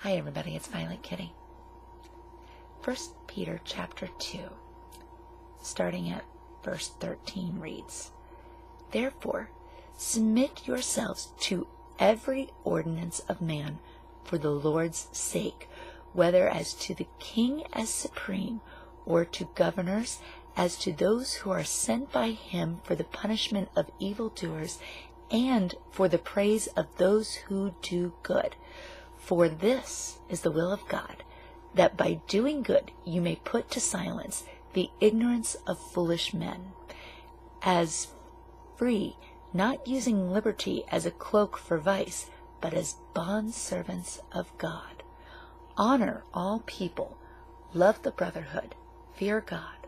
Hi everybody, it's Violet Kitty. 1 Peter chapter 2, starting at verse 13 reads, Therefore, submit yourselves to every ordinance of man for the Lord's sake, whether as to the king as supreme, or to governors, as to those who are sent by him for the punishment of evildoers, and for the praise of those who do good. For this is the will of God, that by doing good you may put to silence the ignorance of foolish men. As free, not using liberty as a cloak for vice, but as bondservants of God. Honor all people, love the brotherhood, fear God,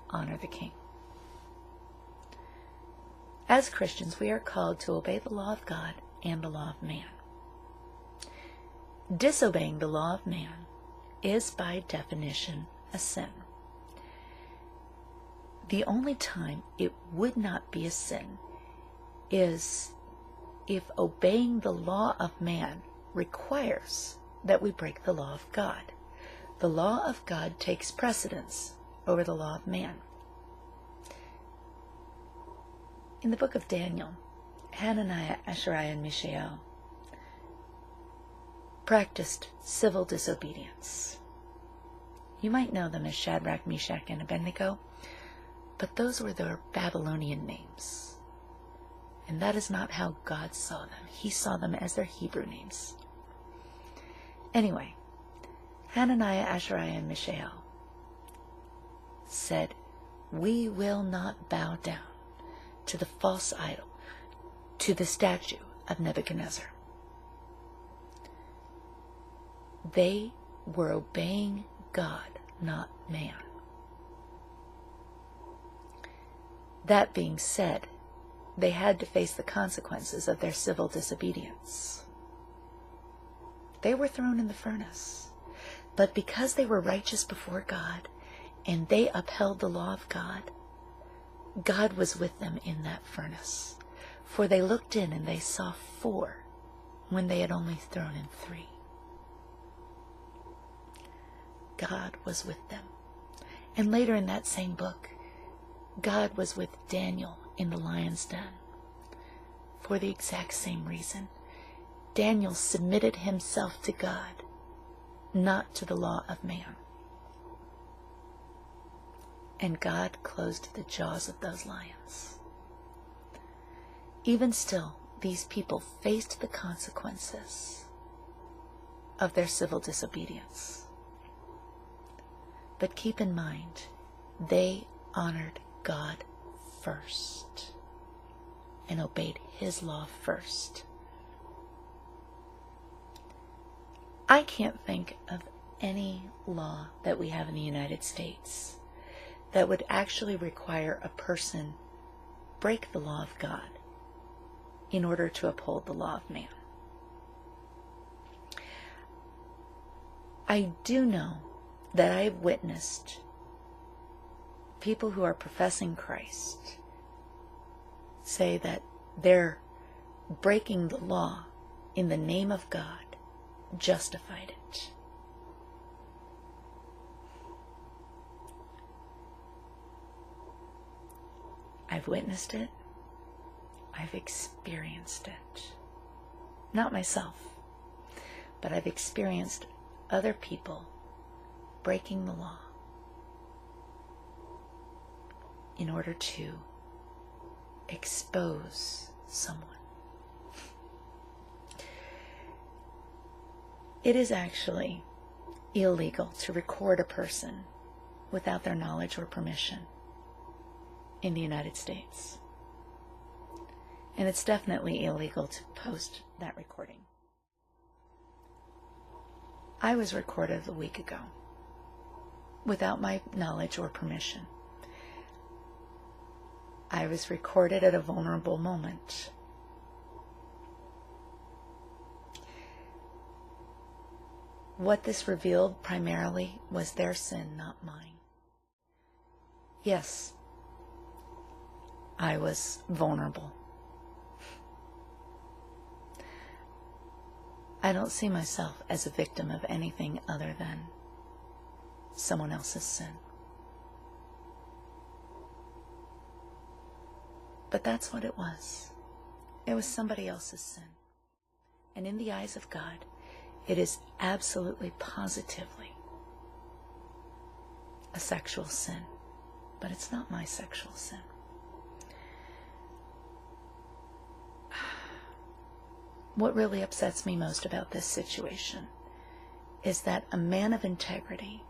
honor the king. As Christians, we are called to obey the law of God and the law of man. Disobeying the law of man is by definition a sin. The only time it would not be a sin is if obeying the law of man requires that we break the law of God. The law of God takes precedence over the law of man. In the book of Daniel, Hananiah, Azariah, and Mishael practiced civil disobedience. You might know them as Shadrach, Meshach, and Abednego, but those were their Babylonian names. And that is not how God saw them. He saw them as their Hebrew names. Anyway, Hananiah, Azariah, and Mishael said, We will not bow down to the false idol, to the statue of Nebuchadnezzar. They were obeying God, not man. That being said, they had to face the consequences of their civil disobedience. They were thrown in the furnace, but because they were righteous before God and they upheld the law of God, God was with them in that furnace. For they looked in and they saw 4 when they had only thrown in 3. God was with them. And later in that same book, God was with Daniel in the lion's den. For the exact same reason, Daniel submitted himself to God, not to the law of man. And God closed the jaws of those lions. Even still, these people faced the consequences of their civil disobedience. But keep in mind, they honored God first and obeyed his law first. I can't think of any law that we have in the United States that would actually require a person break the law of God in order to uphold the law of man. I do know that I have witnessed people who are professing Christ say that they're breaking the law in the name of God justified it. I've witnessed it. I've experienced it. Not myself, but I've experienced other people breaking the law in order to expose someone. It is actually illegal to record a person without their knowledge or permission in the United States. And it's definitely illegal to post that recording. I was recorded a week ago without my knowledge or permission. I was recorded at a vulnerable moment. What this revealed primarily was their sin, not mine. Yes, I was vulnerable. I don't see myself as a victim of anything other than someone else's sin. But that's what it was. It was somebody else's sin. And in the eyes of God, it is absolutely positively a sexual sin. But it's not my sexual sin. What really upsets me most about this situation is that a man of integrity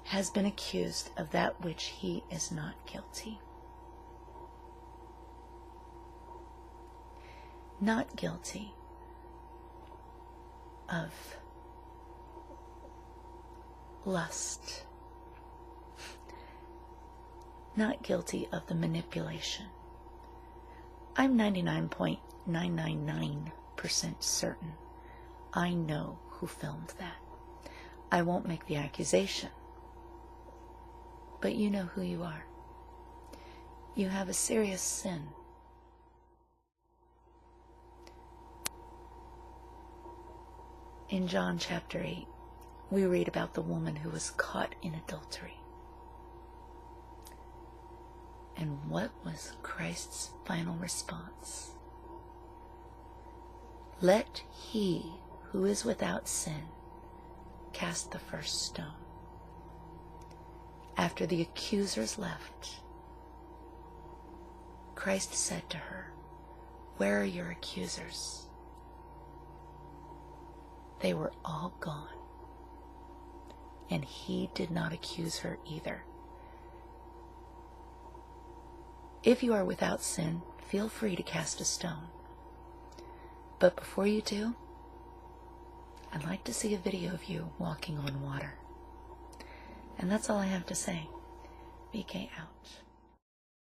has been accused of that which he is not guilty. Not guilty of lust. Not guilty of the manipulation. I'm 99.999% certain I know who filmed that. I won't make the accusation, but you know who you are. You have a serious sin. In John chapter 8, we read about the woman who was caught in adultery. And what was Christ's final response? Let he who is without sin cast the first stone. After the accusers left, Christ said to her, "Where are your accusers?" They were all gone, and he did not accuse her either. If you are without sin, feel free to cast a stone. But before you do, I'd like to see a video of you walking on water. And that's all I have to say. BK out.